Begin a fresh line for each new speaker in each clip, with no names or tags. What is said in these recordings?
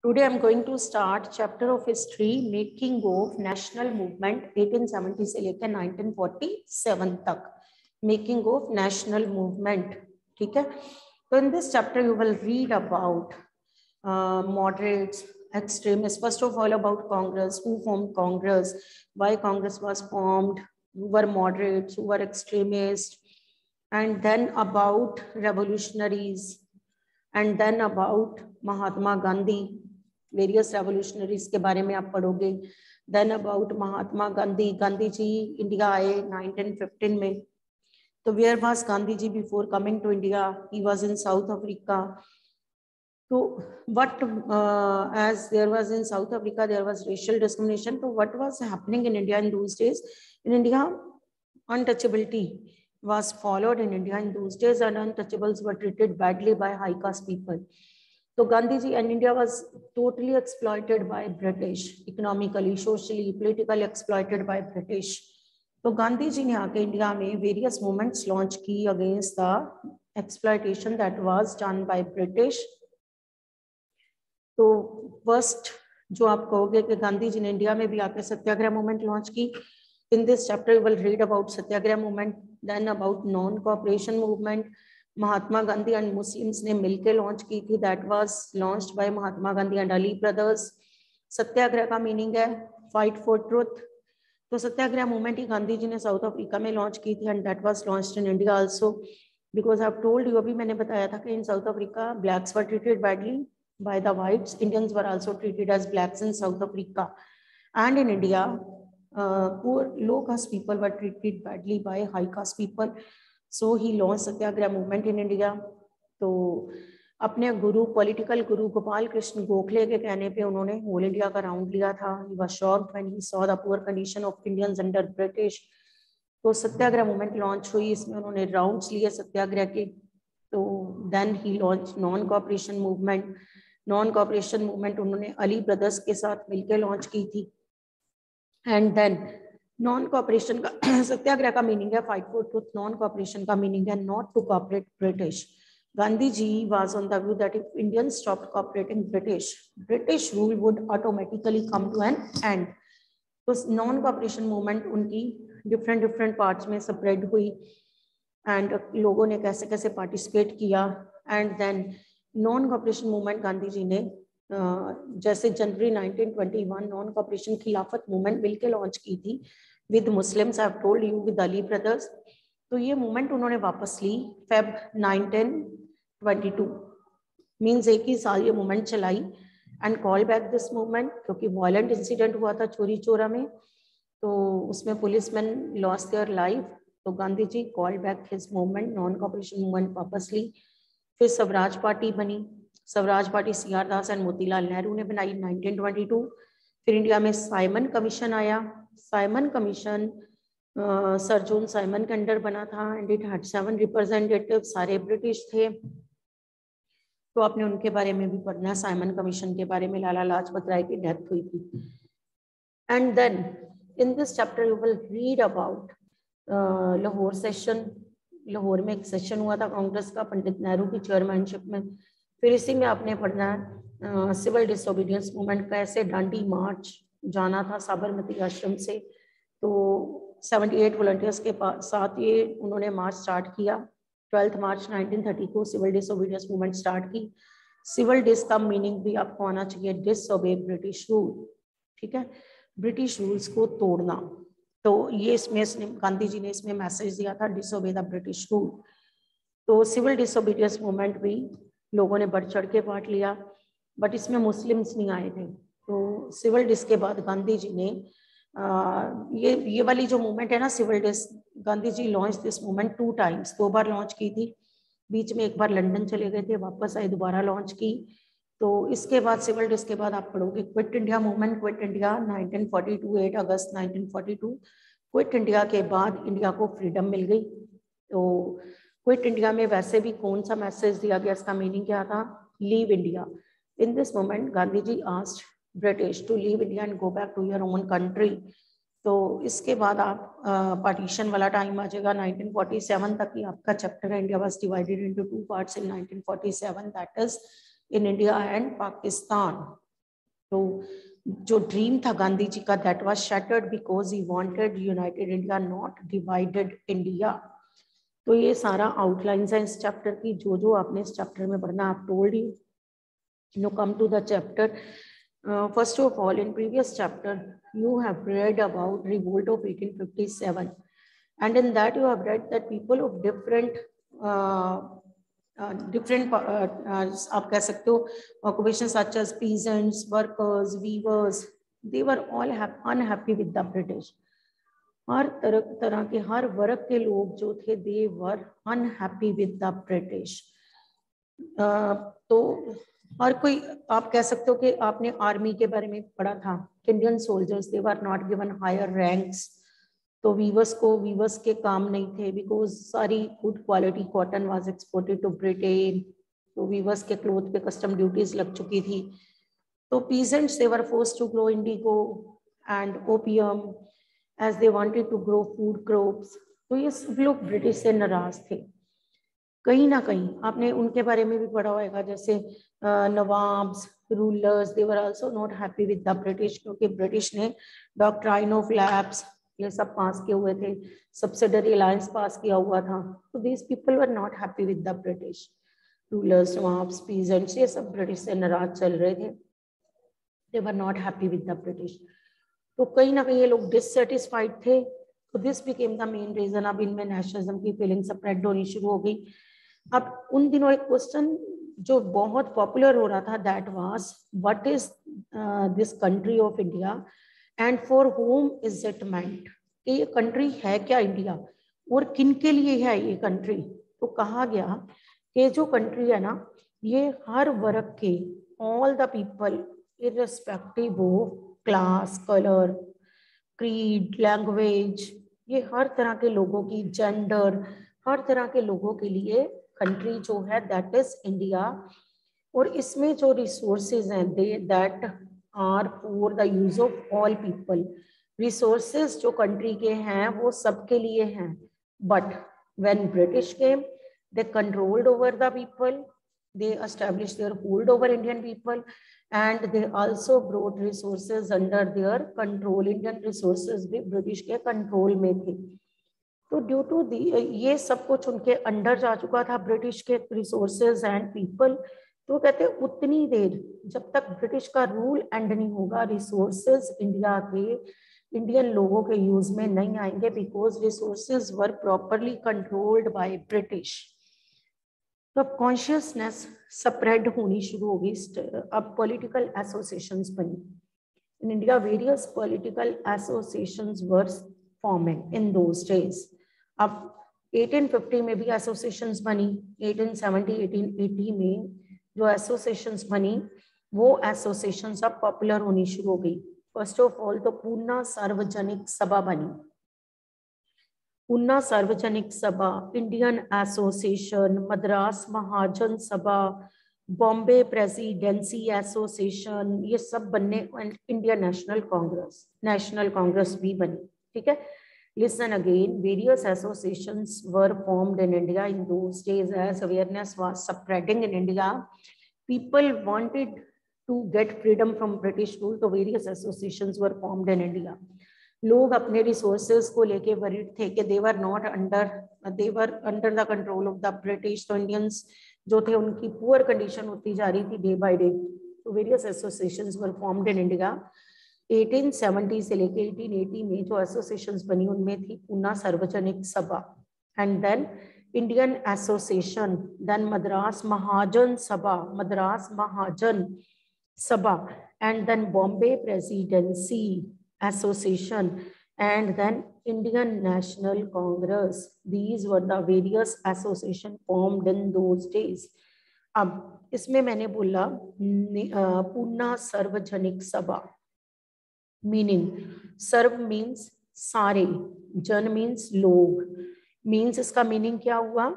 Today I'm going to start chapter of history making of national movement 1870 से लेकर 1947 तक making of national movement. ठीक है, तो in this chapter you will read about moderates, extremists, first of all about Congress, who formed Congress, why Congress was formed, who were moderates, who were extremists, and then about revolutionaries, and then about Mahatma Gandhi. Various revolutionaries के बारे में आप पढ़ोगे. Then about Mahatma Gandhi. Gandhi ji India आए 1915 में. तो where was Gandhi ji before coming to India? He was in South Africa. तो what as there was in South Africa there was racial discrimination. तो what was happening in India in those days? In India untouchability was followed in India in those days, and untouchables were treated badly by high caste people. So Gandhi ji and India was totally exploited by British, economically, socially, politically exploited by British. तो गांधी जी ने आके India में various movements launch की against the exploitation that was done by British. तो first जो आप कहोगे कि गांधी जी ने इंडिया में भी आके सत्याग्रह मूवमेंट लॉन्च की. In this chapter, you will read about Satyagraha movement, then about non-cooperation movement. Mahatma Gandhi and Muslims ने मिलकर लॉन्च की थी. That was launched by Mahatma Gandhi and Ali brothers. Satyagraha का मीनिंग है फाइट फॉर ट्रुथ. तो सत्याग्रह मूवमेंट ही गांधी जी ने साउथ अफ्रीका में लॉन्च की थी, and that was launched in India also, because I have told you, अभी मैंने बताया था कि in South Africa blacks were treated badly by the whites. Indians were also treated as blacks in South Africa, and in India poor low caste people were treated badly by high caste people. So he launched Satyagraha movement in India. तो अपने गुरु, political गुरु गोपाल कृष्ण गोखले के कहने पे उन्होंने whole India का round लिया था. He was shocked when he saw the poor condition of Indians under British. तो सत्याग्रह मूवमेंट लॉन्च हुई. इसमें उन्होंने राउंड्स लिए सत्याग्रह के. तो देन ही launch non cooperation movement. Non cooperation movement उन्होंने अली ब्रदर्स के साथ मिलकर लॉन्च की थी. एंड देन नॉन कॉपरेशन का सत्याग्रह का मीनिंग है fight for truth. Non cooperation का मीनिंग है not to cooperate British. Gandhi ji was on the view that if Indians stopped cooperating British rule would automatically come to an end. तो non cooperation movement उनकी different parts में spread हुई, and लोगों ने कैसे कैसे पार्टिसिपेट किया. And then non cooperation movement Gandhi ji ने जैसे जनवरी 1921 नॉन कॉपरेशन खिलाफत मूवमेंट मिलकर लॉन्च की थी with Muslims. I have told you, with Ali brothers. तो ये मूवमेंट उन्होंने वापस ली फेब 1922. मींस एक ही साल ये मूवमेंट चलाई, and call back this movement, क्योंकि वायलेंट इंसिडेंट हुआ था चोरी चोरा में, तो उसमें पुलिसमैन लॉस्ट देयर लाइफ. तो Gandhi ji call back his movement, non cooperation movement वापस ली. फिर स्वराज पार्टी बनी. Swaraj party CR Das and Motilal Nehru ने बनाई 1922. फिर इंडिया में साइमन कमीशन आया. Simon commission sir John Simon के अंडर बना था, एंड इट हैड 7 रिप्रेजेंटेटिव. सारे ब्रिटिश थे. तो आपने उनके बारे में भी पढ़ना है, साइमन कमीशन के बारे में. लाला लाजपत राय की डेथ हुई थी. And then in this chapter you will read about Lahore session. Lahore में एक सेशन हुआ था कांग्रेस का, पंडित नेहरू की चेयरमैनशिप में. फिर इसी में आपने पढ़ना है सिविल डिसोबीडियंस मूवमेंट, कैसे डांडी मार्च जाना था साबरमती आश्रम से. तो 78 वॉलंटियर्स के साथ ये उन्होंने मार्च स्टार्ट किया. 12 मार्च 1930 को सिविल डिसोबीडियंस मूवमेंट स्टार्ट की. सिविल डिस का मीनिंग भी आपको आना चाहिए, डिसओबे ब्रिटिश रूल. ठीक है, ब्रिटिश रूल्स को तोड़ना. तो ये इसमें गांधी जी ने इसमें मैसेज दिया था, डिसओबे द ब्रिटिश रूल. तो सिविल डिसोबीडियंस मूवमेंट भी लोगों ने बढ़ चढ़ के पार्ट लिया, बट इसमें मुस्लिम्स नहीं आए थे. तो सिविल डिस के बाद गांधी जी ने ये वाली जो मूवमेंट है ना civil dis, Gandhi ji launch this movement 2 times. 2 बार लॉन्च की थी. बीच में एक बार लंदन चले गए थे, वापस आए, दोबारा लॉन्च की. तो इसके बाद सिविल डिस के बाद आप पढ़ोगे quit India movement. Quit India 1942, 8 अगस्त 1942. क्विट इंडिया के बाद इंडिया को फ्रीडम मिल गई. तो क्विट इंडिया में वैसे भी कौन सा मैसेज दिया गया, इसका मीनिंग क्या था? Leave India. In this moment Gandhi ji asked British to leave India and go back to your own country. तो इसके बाद आप पार्टीशन वाला टाइम आ जाएगा 1947 तक ही आपका चैप्टर है. India was divided into 2 parts in 1947, that is in India and Pakistan. तो जो ड्रीम था गांधी जी का, that was shattered because he wanted United India, not divided India. तो ये सारा आउटलाइंस है इस चैप्टर की, जो जो आपने इस चैप्टर में पढ़ना, आप told you no come to the chapter. First of all, in previous chapter, you have read about revolt of 1857, and in that you have read that people of different आप कह सकते हो occupations such as peasants, workers, weavers, they were all unhappy with the British. हर तरह के हर वर्ग के लोग जो थे, they were unhappy with the British. तो और कोई आप कह सकते हो कि आपने आर्मी के बारे में पढ़ा था, Indian soldiers they were not given higher ranks. तो वीवर्स के काम नहीं थे, बिकॉज सारी good quality cotton was exported to Britain, तो वीवर्स के क्लोथ पे कस्टम ड्यूटीज लग चुकी थी। तो peasants they were forced to grow indigo and opium as they wanted to grow food crops. तो ये सब लोग ब्रिटिश से नाराज थे। कहीं ना कहीं आपने उनके बारे में भी पढ़ा होगा, जैसे nawabs, rulers, they were also not happy with the British, क्योंकि ब्रिटिश ने डॉक्ट्राइन ऑफ लैप्स ये सब पास किए हुए थे, सब्सिडरी अलायंस पास किया हुआ था। तो these people were not happy with the British rulers, nawabs, peasants, ये सब ब्रिटिश से नाराज चल रहे थे, they were not happy with the British. तो कहीं ना कहीं ये लोग डिससेटिस्फाइड थे। तो this became the main reason. अब इनमें नेशनलिज्म की फीलिंग स्प्रेड होनी शुरू हो गई। अब उन दिनों एक क्वेश्चन जो बहुत पॉपुलर हो रहा था, that was what is this country of India and for home is it meant, कि ये कंट्री है क्या इंडिया और किन के लिए है ये कंट्री। तो कहा गया कि जो कंट्री है ना, ये हर वर्ग के, all the people irrespective of class, colour, creed, language, ये हर तरह के लोगों की, जेंडर, हर तरह के लोगों के लिए कंट्री जो है दैट इज इंडिया। और इसमें जो रिसोर्सेज हैं they that are for the use of all people. Resources जो कंट्री के हैं वो सबके लिए हैं, but when British came they controlled over the people, they established their hold over Indian people, and they also brought resources under their control. Indian resources भी British के control में थे। तो ड्यू टू ये सब कुछ उनके अंडर जा चुका था, ब्रिटिश के रिसोर्सेज एंड पीपल। तो कहते हैं उतनी देर जब तक ब्रिटिश का रूल एंड नहीं होगा, रिसोर्सेज इंडिया के, इंडियन लोगों के यूज में नहीं आएंगे, because resources were properly controlled by British. तो अब कॉन्शियसनेस स्प्रेड होनी शुरू होगी। अब पॉलिटिकल एसोसिएशंस बनी in India, various political associations were forming in those days. अब 1850 में भी एसोसिएशंस बनी, 1870, 1880 में जो एसोसिएशंस बनी वो एसोसिएशंस अब पॉपुलर होनी शुरू हो गई। फर्स्ट ऑफ ऑल तो पूना सार्वजनिक सभा बनी, पूना सार्वजनिक सभा, इंडियन एसोसिएशन, मद्रास महाजन सभा, बॉम्बे प्रेसिडेंसी एसोसिएशन, ये सब बनने, इंडियन नेशनल कांग्रेस भी बनी। ठीक है, listen again, various associations were formed in India in those days as awareness was spreading in India, people wanted to get freedom from British rule, तो various associations were formed in India. लोग अपने resources को लेके worried थे कि they were under the control of the British. तो Indians जो थे उनकी पुअर कंडीशन होती जा रही थी डे बाय डे। तो various associations were formed in India. 1870 से लेके 1880 में जो एसोसिएशंस बनी उनमें थी Poona Sarvajanik Sabha, and then Indian Association, then Madras Mahajan Sabha, and then Bombay presidency Association, and then Indian National Congress. These were the various association formed in those days. अब इसमें मैंने बोला पूना सार्वजनिक सभा, मीनिंग सर्व मीन्स सारे, जन मीन्स लोग, मीन्स इसका मीनिंग क्या हुआ,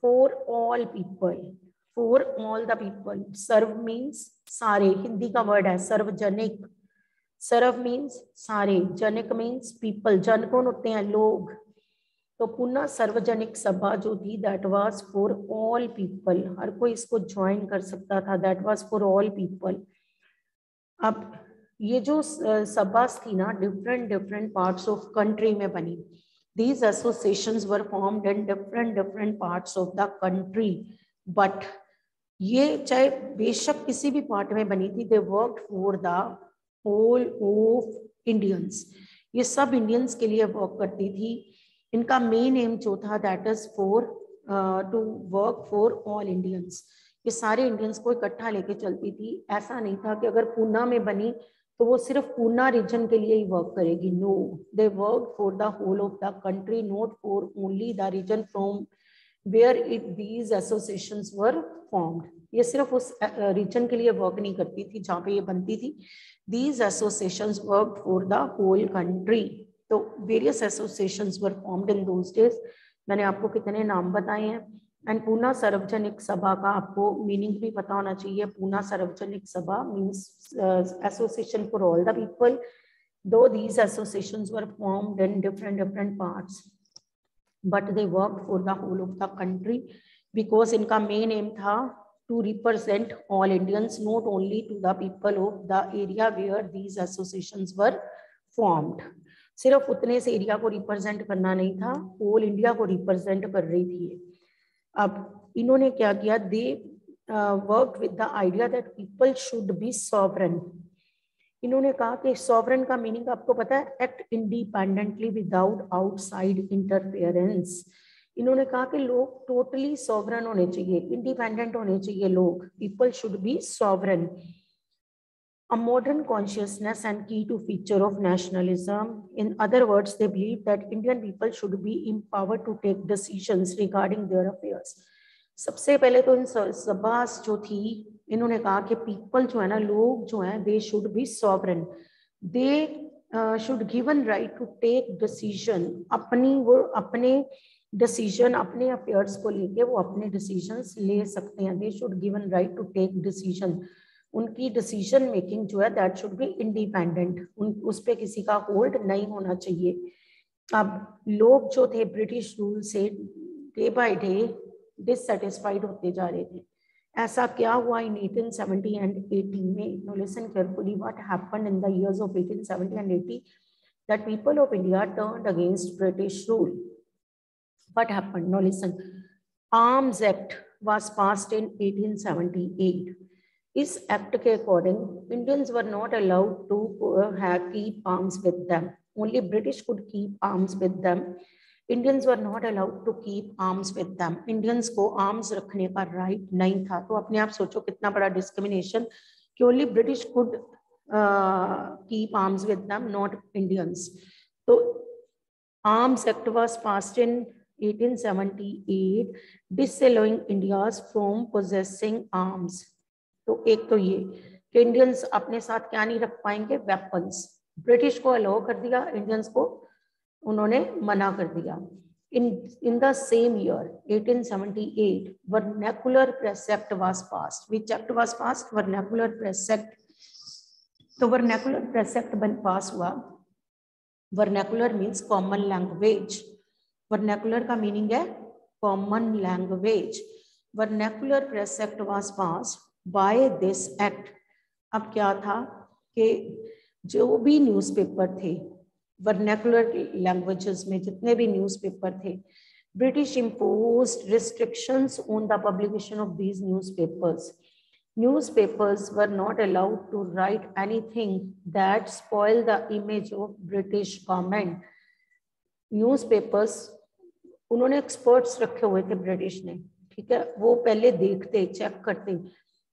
for all people, for all the people. सर्व मीन्स सारे, हिंदी का वर्ड है सर्वजनिक, सर्व मीन्स सारे, जनिक मीन्स पीपल, जन कौन होते हैं, लोग। तो पूना सार्वजनिक सभा जो थी that was for all people, हर कोई इसको ज्वाइन कर सकता था, that was for all people. अब ये जो सभास थी ना, different different parts of country में बनी. These associations were formed in different parts of the country, but ये चाहे बेशक किसी भी पार्ट में बनी थी, they worked for the whole of Indians. ये सब इंडियंस के लिए वर्क करती थी. इनका मेन एम जो था that is for to work for all Indians. ये सारे इंडियंस को इकट्ठा लेके चलती थी. ऐसा नहीं था कि अगर पूना में बनी तो वो सिर्फ पूना रीजन के लिए ही वर्क करेगी. No, they work for the whole of the country, not for only the region from where it these associations were formed. ये सिर्फ उस रीजन के लिए वर्क नहीं करती थी जहाँ पे ये बनती थी. These associations work for the whole country. तो various associations were formed in those days. मैंने आपको कितने नाम बताए हैं. एंड पूना सार्वजनिक सभा का आपको मीनिंग भी पता होना चाहिए. Poona Sarvajanik Sabha means association for all the people. Though these associations were formed in different parts, but they worked for the whole of the country because इनका main aim था to represent all Indians, not only to the people of the area where these associations were formed. सिर्फ उतने से area को represent करना नहीं था, whole India को रिप्रेजेंट कर रही थी. अब इन्होंने क्या किया, they worked with the idea that people should be sovereign. इन्होंने कहा कि सॉवरेन का मीनिंग आपको पता है, act independently without outside interference. इन्होंने कहा कि लोग टोटली सॉवरेन होने चाहिए, इंडिपेंडेंट होने चाहिए लोग. People should be sovereign. A modern consciousness and key to feature of nationalism. In other words, they believe that Indian people should be empowered to take decisions regarding their affairs. सबसे पहले तो इन सभास जो थी, इन्होंने कहा कि पीपल जो है ना, लोग जो हैं, they should be sovereign. They should given right to take decision. वो अपने डिसीजन, अपने अफेयर्स को लेके वो अपने डिसीजंस ले सकते हैं. They should given right to take decision. उनकी डिसीजन मेकिंग जो है दैट शुड बी इंडिपेंडेंट. उस पर किसी का होल्ड नहीं होना चाहिए. अब लोग जो थे ब्रिटिश रूल से डे बाय डे डिससेटिस्फाइड होते जा रहे थे. ऐसा क्या हुआ इन 1870 एंड 80 में. No, listen carefully what happened in the years of 1870 and 80 that people of India turned against British rule. What happened, no listen. Arms act was passed in 1878. इस act के according Indians were not allowed to keep arms with them. Only British could keep arms with them. Indians were not allowed to keep arms with them. Indians को arms रखने का right नहीं था. तो अपने आप सोचो कितना बड़ा डिस्क्रिमिनेशन कि only British could keep arms with them, not Indians. तो arms act was passed in 1878 disallowing Indians from possessing arms. तो एक तो ये कि इंडियंस अपने साथ क्या नहीं रख पाएंगे, वेपन्स. ब्रिटिश को अलाउ कर दिया, इंडियंस को उन्होंने मना कर दिया. in the same year 1878 vernacular press act was passed. which act was passed? vernacular press act. तो vernacular press act पास हुआ. vernacular means common language. vernacular का मीनिंग है common language. vernacular press act was passed by this act. अब क्या था कि जो भी न्यूज़पेपर थे वर्नैकुलर लैंग्वेजेस में, जितने भी न्यूज़पेपर थे, British imposed restrictions on the publication of these newspapers. Newspapers were not allowed to write anything that spoiled the image of British government. Newspapers उन्होंने एक्सपर्ट्स रखे हुए थे ब्रिटिश ने, ठीक है. वो पहले देखते, चेक करते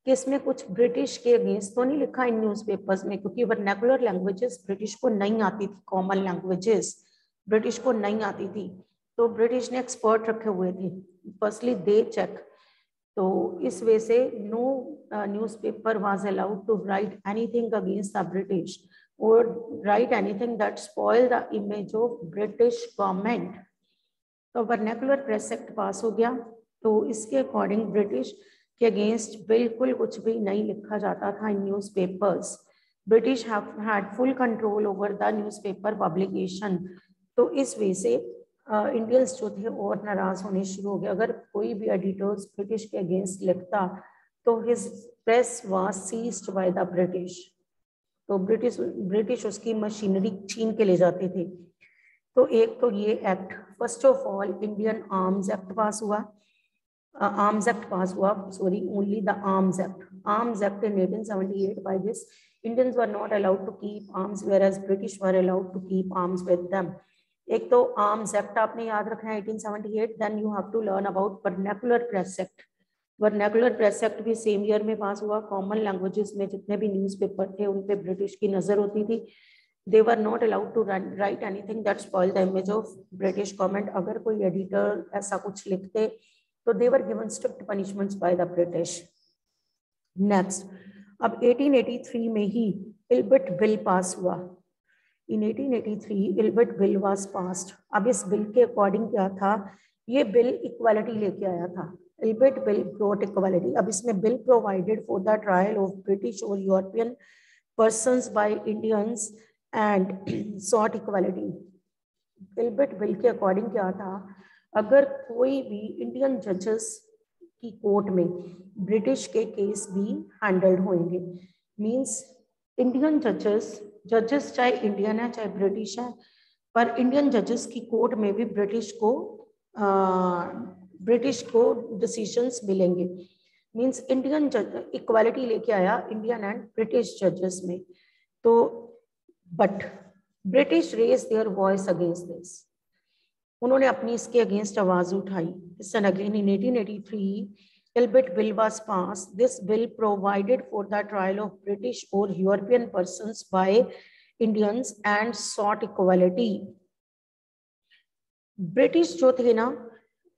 कि इसमें कुछ ब्रिटिश के अगेंस्ट तो नहीं लिखा इन न्यूज़पेपर्स में, क्योंकि वर्नैकुलर लैंग्वेजेस ब्रिटिश को नहीं आती थी. कॉमन लैंग्वेजेस ब्रिटिश को नहीं आती थी, तो ब्रिटिश ने एक्सपर्ट रखे हुए थे. Firstly they check. तो इस वजह से no newspaper was allowed to write anything against the British और write anything that spoil the image of British government. तो वर्नैकुलर प्रेस एक्ट पास हो गया. तो इसके अकॉर्डिंग ब्रिटिश के अगेंस्ट बिल्कुल कुछ भी नहीं लिखा जाता था इन newspapers. British had full control over the newspaper publication. तो इस वजह से इंडियंस जो थे और नाराज होने शुरू हो गए. अगर कोई भी एडिटर्स ब्रिटिश के अगेंस्ट लिखता तो his press was seized by the British. तो ब्रिटिश उसकी मशीनरी छीन के ले जाते थे। तो एक तो ये act, first of all Indian arms act pass हुआ, only the Arms Act. Arms Act in 1878. By this, Indians were not allowed to keep arms, whereas British were allowed to keep arms with them. एक तो Arms Act आपने याद रखना है 1878. Then you have to learn about Vernacular Press Act. Vernacular Press Act भी same year में पास हुआ। Common languages में जितने भी न्यूज़पेपर थे उन पे ब्रिटिश की नजर होती थी। They were not allowed to write anything that spoiled the image of British government. अगर कोई एडिटर ऐसा कुछ लिखते तो they were given strict punishments by the British. Next, अब 1883 में ही इल्बिट बिल पास हुआ। In 1883 Ilbert bill was passed. अब इस बिल के अकॉर्डिंग क्या था, ये बिल इक्वालिटी लेके आया था। इल्बिट बिल brought equality. अब इसमें bill provided for the trial of British or European persons by Indians and sought equality. Ilbert bill के अकॉर्डिंग क्या था, अगर कोई भी इंडियन जजेस की कोर्ट में ब्रिटिश के केस भी हैंडल्ड होंगे, मींस इंडियन जजेस चाहे इंडियन है चाहे ब्रिटिश है, पर इंडियन जजेस की कोर्ट में भी ब्रिटिश को डिसीजंस मिलेंगे। मींस इंडियन इक्वालिटी लेके आया इंडियन एंड ब्रिटिश जजेस में। तो but British raise their voice against this, उन्होंने अपनी इसके अगेंस्ट आवाज उठाई। Then again in 1883 Ilbit Bill was passed. This bill provided for the trial of British or European persons by Indians and sought equality. British जो थे ना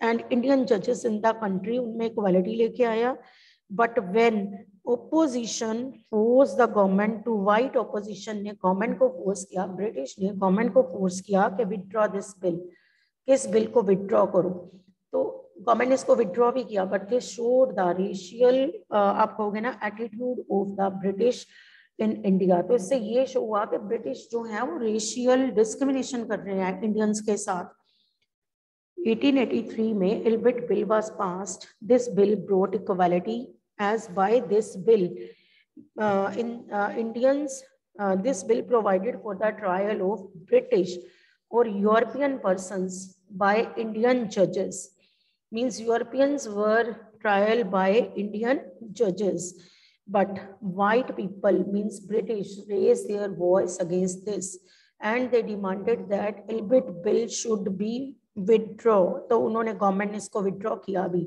and Indian judges in the country, उनमें equality लेके आया। But when opposition forced the government to, white opposition ने government को force किया, British ने गवर्नमेंट को फोर्स किया कि विथड्रॉ दिस बिल, किस बिल को विथड्रॉ करो। तो गवर्नमेंट ने इसको विथड्रॉ भी किया, but this showed the racial, आप कहोगे ना, attitude of the British in India. तो इससे ये शो हुआ कि ब्रिटिश जो है वो रेशियल डिस्क्रिमिनेशन कर रहे हैं इंडियंस के साथ। 1883 में Ilbert bill was passed. This bill brought equality as by this bill Indians, this bill provided for the trial of British or European persons by Indian judges. Means Europeans were trial by Indian judges, but white people, means British, raised their voice against this and they demanded that Ilbit bill should be withdraw. तो उन्होंने government ने इसको withdraw किया भी।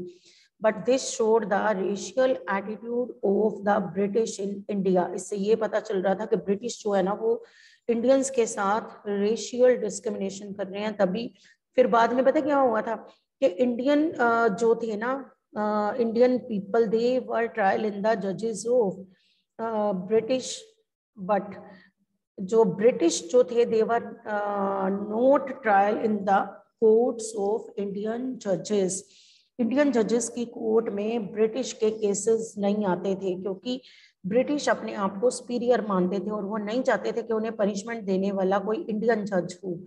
But this showed the racial attitude of the British in India. इससे ये पता चल रहा था कि ब्रिटिश जो है ना वो इंडियंस के साथ रेशियल डिस्क्रिमिनेशन कर रहे हैं। तभी फिर बाद में पता क्या हुआ था कि इंडियन जो थे ना, Indian people, they were trial in the जजेस ऑफ ब्रिटिश, बट जो ब्रिटिश जो थे they were not trial in the courts of Indian जजेस। इंडियन जजेस की कोर्ट में ब्रिटिश के केसेस नहीं आते थे क्योंकि ब्रिटिश अपने आप को सुपीरियर मानते थे और वो नहीं चाहते थे कि उन्हें पनिशमेंट देने वाला कोई इंडियन जज हो।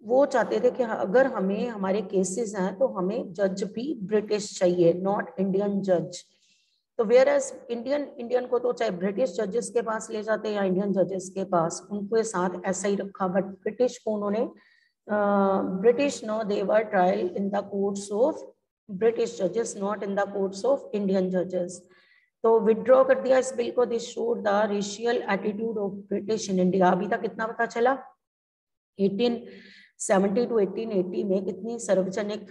वो चाहते थे कि अगर हमें हमारे केसेस हैं तो हमें जज भी ब्रिटिश चाहिए, नॉट इंडियन जज। तो वेयर एज इंडियन को तो चाहे ब्रिटिश जजेस के पास ले जाते या इंडियन जजेस के पास, उनके साथ ऐसा ही रखा। बट ब्रिटिश को उन्होंने British no they were trial in the courts of British judges, not in the courts of Indian judges. तो विड्रॉ कर दिया इस बिल को। This showed the racial attitude of British in India. अभी तक कितना पता चला, 1870 to 1880 में कितनी सार्वजनिक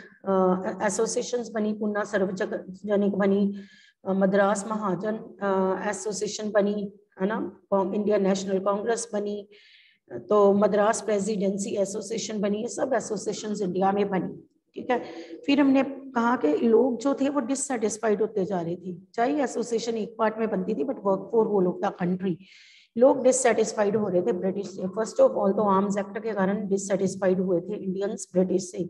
एसोसिएशंस बनी, पूना सार्वजनिक बनी, मद्रास महाजन एसोसिएशन बनी, है ना, इंडियन नेशनल कांग्रेस बनी, तो मद्रास प्रेसिडेंसी एसोसिएशन बनी, ये सब एसोसिएशंस इंडिया में बनी। ठीक है। फिर हमने कहा कि लोग जो थे वो डिससेटिस्फाइड होते जा रहे थे, चाहे एसोसिएशन एक पार्ट में बनती थी but work for whole of the country. लोग डिससेटिस्फाइड हो रहे थे ब्रिटिश से। फर्स्ट ऑफ ऑल तो आर्म्स एक्ट के कारण डिससेटिस्फाइड हुए थे इंडियंस ब्रिटिश से।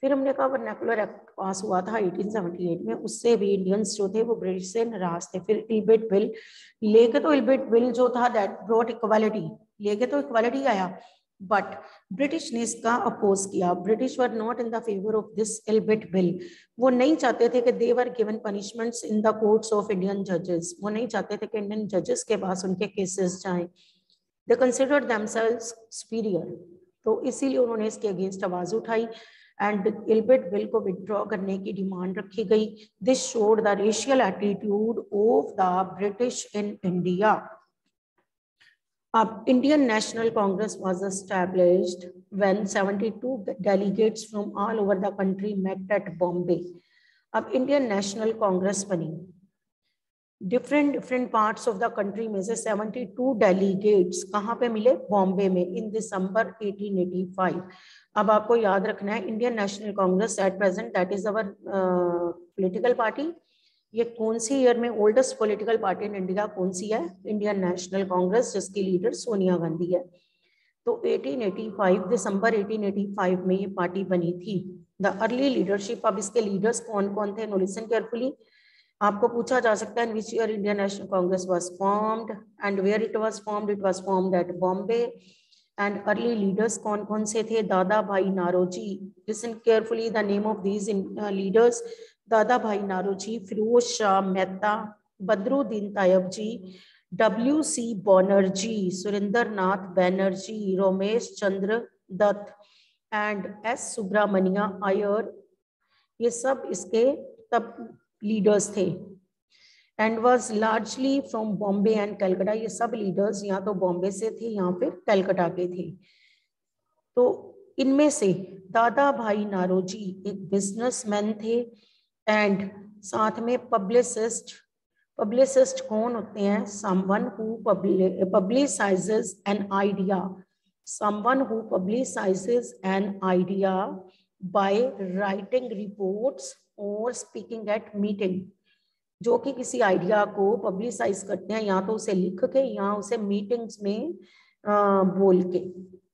फिर हमने कहा वर्नाकुलर एक्ट पास हुआ था 1878 में, उससे भी इंडियंस जो थे वो ब्रिटिश से नाराज थे। फिर इल्बिट बिल लेके, तो इल्बिट बिल जो था दैट ब्रॉट इक्वालिटी, लेके तो इक्वालिटी आया, बट ब्रिटिश ने इसका अपोज किया। British were not in the favour of this Ilbert bill. वो नहीं चाहते थे कि they were given punishments in the courts of Indian जजेस। वो नहीं चाहते थे कि इंडियन जजेस के पास उनके केसेस जाएं। दे कंसिडर देमसेल्व्स सुपीरियर, तो इसीलिए उन्होंने इसके अगेंस्ट आवाज उठाई एंड इल्बिट बिल को विड्रॉ करने की डिमांड रखी गई। This showed the racial attitude of the British in India. अब Indian National Congress was established when 72 delegates from all over the country met at Bombay. अब Indian National Congress बनी, different parts of the country में से 72 delegates कहाँ पे मिले, बॉम्बे में, इन दिसंबर 1885। अब आपको याद रखना है Indian National Congress at present that is our political party. ये कौन सी ईयर में oldest political party in India कौन सी है, इंडियन नेशनल कांग्रेस, जिसकी लीडर सोनिया गांधी है। तो 1885 दिसंबर 1885 में ये पार्टी बनी थी। द अर्ली लीडरशिप, अब इसके लीडर्स कौन कौन थे, नो लिसन केयरफुली। आपको पूछा जा सकता है which year Indian National Congress was formed and where it was formed at Bombay. And early leaders कौन कौन से थे, Dadabhai Naoroji, listen carefully the name of these leaders, Dadabhai Naoroji, Firoz Shah Mehta, Badruddin Tyabji, WC Banerjee, Surendra Banerjee, Romesh Chandra Dutt and S Subramania Iyer. ये सब इसके तब लीडर्स थे and was largely from Bombay and Calcutta. ये सब लीडर्स या तो बॉम्बे से थे या फिर कलकत्ता के थे। तो इनमें से दादा भाई नारोजी एक बिजनेसमैन थे एंड साथ में पब्लिसिस्ट कौन होते हैं, someone who publicizes an idea, someone who publicizes an idea by writing reports और स्पीकिंग एट मीटिंग, जो कि किसी आइडिया को पब्लिसाइज करते हैं या तो उसे लिख के या उसे मीटिंग्स में बोल के।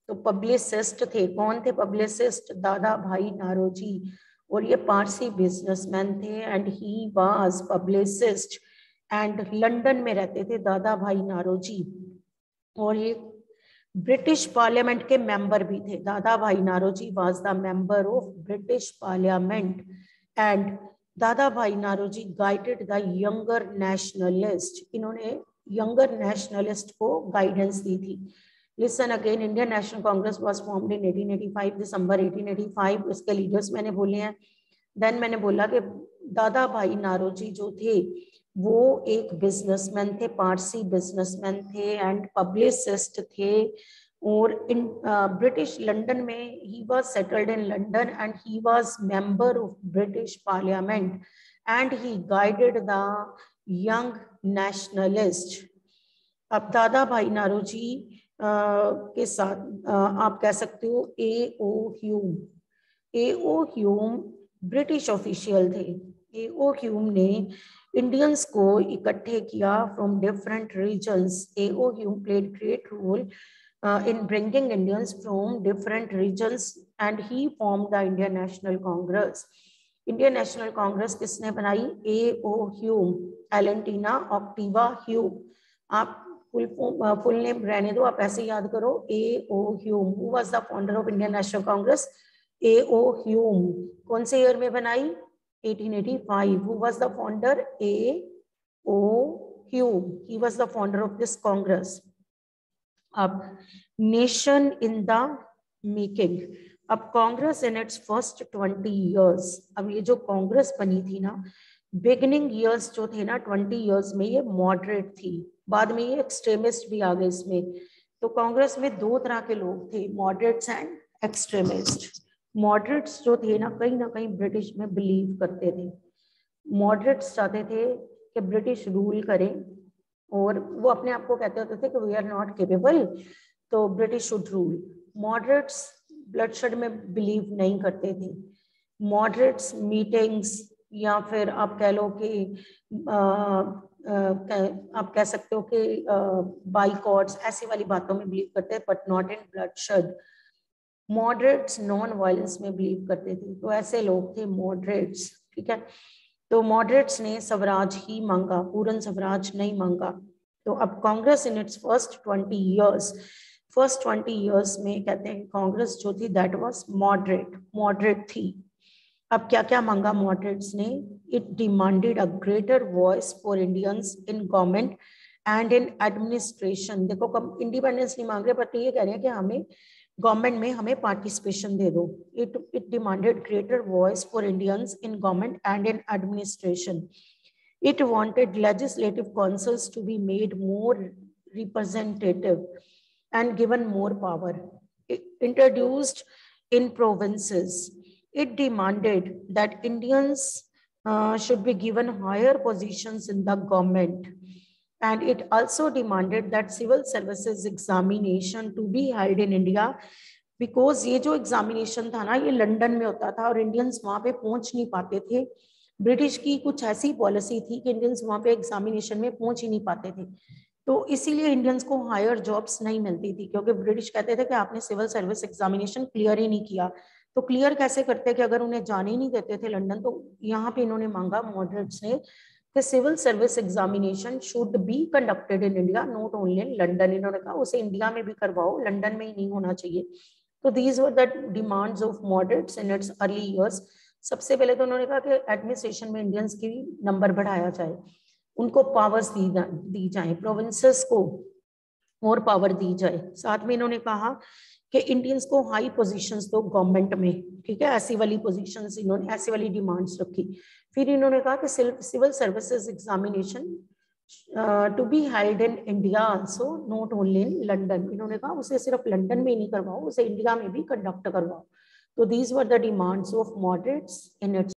तो पब्लिसिस्ट थे, कौन थे पब्लिसिस्ट, दादा भाई नारोजी, और ये पारसी बिजनेसमैन थे and he was publicist and London में रहते थे दादा भाई नारोजी। और ये ब्रिटिश पार्लियामेंट के मेंबर भी थे। Dadabhai Naoroji was the member of British parliament and Dadabhai Naoroji guided the younger nationalist, इन्होंने यंगर नेशनलिस्ट को गाइडेंस दी थी। Listen again, Indian National Congress was formed in 1885, December 1885, इसके लीडर्स मैंने बोले हैं। देन मैंने बोला कि दादा भाई नारोजी जो थे वो एक बिजनेसमैन थे, पारसी बिजनेसमैन थे एंड पब्लिसिस्ट थे, और इन ब्रिटिश लंदन में he was settled in London and he was member of British parliament and he guided the young nationalist. अब दादा भाई नारोजी के साथ आप कह सकते हो A.O. ह्यूम ब्रिटिश ऑफिशियल थे। A.O. ह्यूम ने इंडियंस को इकट्ठे किया from different regions. A.O. Hume played great role in bringing Indians from different regions and he formed the Indian National Congress. Indian National Congress किसने बनाई, A.O. Hume, Allan Octavian Hume. आप full name रहने दो, आप ऐसे याद करो, A.O. Hume. Who was the founder of Indian National Congress? A.O. Hume. कौन से ईयर में बनाई, 1885। Who was the founder? A.O. Hume. He was the founder of this Congress. अब नेशन इन द मेकिंग, अब Congress in its first 20 years, अब ये जो कांग्रेस बनी थी ना, बिगिनिंग इयर्स जो थे ना 20 इयर्स में, ये मॉडरेट थी, बाद में ये एक्सट्रीमिस्ट भी आ गए इसमें। तो कांग्रेस में दो तरह के लोग थे, मॉडरेट्स एंड एक्सट्रीमिस्ट। मॉडरेट्स जो थे ना कहीं ब्रिटिश में बिलीव करते थे। मॉडरेट्स चाहते थे कि ब्रिटिश रूल करें और वो अपने आप को कहते होते थे कि वी आर नॉट केपेबल, तो British should rule. Moderates bloodshed में बिलीव नहीं करते थे। मॉडरेट्स मीटिंग्स या फिर आप कह लो कि आप कह सकते हो कि बाइकॉट्स, ऐसी वाली बातों में बिलीव करते हैं, but not in bloodshed. Moderates non violence में बिलीव करते थे, तो ऐसे लोग थे मॉडरेट्स, ठीक है। तो मॉडरेट्स ने स्वराज ही मांगा, पूर्ण स्वराज नहीं मांगा। तो अब Congress in its first 20 years में कहते हैं कांग्रेस जो थी दैट वाज मॉडरेट थी। अब क्या क्या मांगा मॉडरेट्स ने, it demanded a greater voice for Indians in government and in administration. देखो कब इंडिपेंडेंस नहीं मांग रहे, बट ये कह रहे हैं कि हमें गवर्नमेंट में हमें पार्टिसिपेशन दे दो। It demanded greater voice for Indians in government and in administration. It wanted legislative councils to be made more representative and given more power. Introduced in provinces, it demanded that Indians should be given higher positions in the government. And it also demanded that civil services examination to be held in India, because ये जो examination था ना, ये London में होता था और Indians वहां पे पहुंच नहीं पाते थे। ब्रिटिश की कुछ ऐसी पॉलिसी थी कि इंडियंस वहां पे एग्जामिनेशन में पहुंच ही नहीं पाते थे, तो इसीलिए इंडियंस को हायर जॉब्स नहीं मिलती थी, क्योंकि ब्रिटिश कहते थे कि आपने सिविल सर्विस एग्जामिनेशन क्लियर ही नहीं किया। तो क्लियर कैसे करते कि अगर उन्हें जाने ही नहीं देते थे लंदन। तो यहाँ पे इन्होंने मांगा, मॉडरेट्स ने, कि civil service examination should be conducted in India, not only in London. इन्होंने कहा उसे इंडिया में भी करवाओ, लंदन में ही नहीं होना चाहिए। तो these were the demands of moderates in its early years. सबसे पहले तो उन्होंने कहा कि एडमिनिस्ट्रेशन में इंडियंस की नंबर बढ़ाया जाए, उनको पावर्स दी जाए, प्रोविंसेस को और पावर दी जाए। साथ में इन्होंने कहा कि इंडियंस को हाई पोजीशंस दो गवर्नमेंट में, ठीक है, ऐसी वाली पोजीशंस, इन्होंने ऐसी वाली डिमांड्स रखी। फिर इन्होंने कहा कि civil services examination to be held in India also, not only in London. इन्होंने कहा उसे सिर्फ लंदन में नहीं करवाओ, उसे इंडिया में भी कंडक्ट करवाओ। तो these were the demands of moderates in its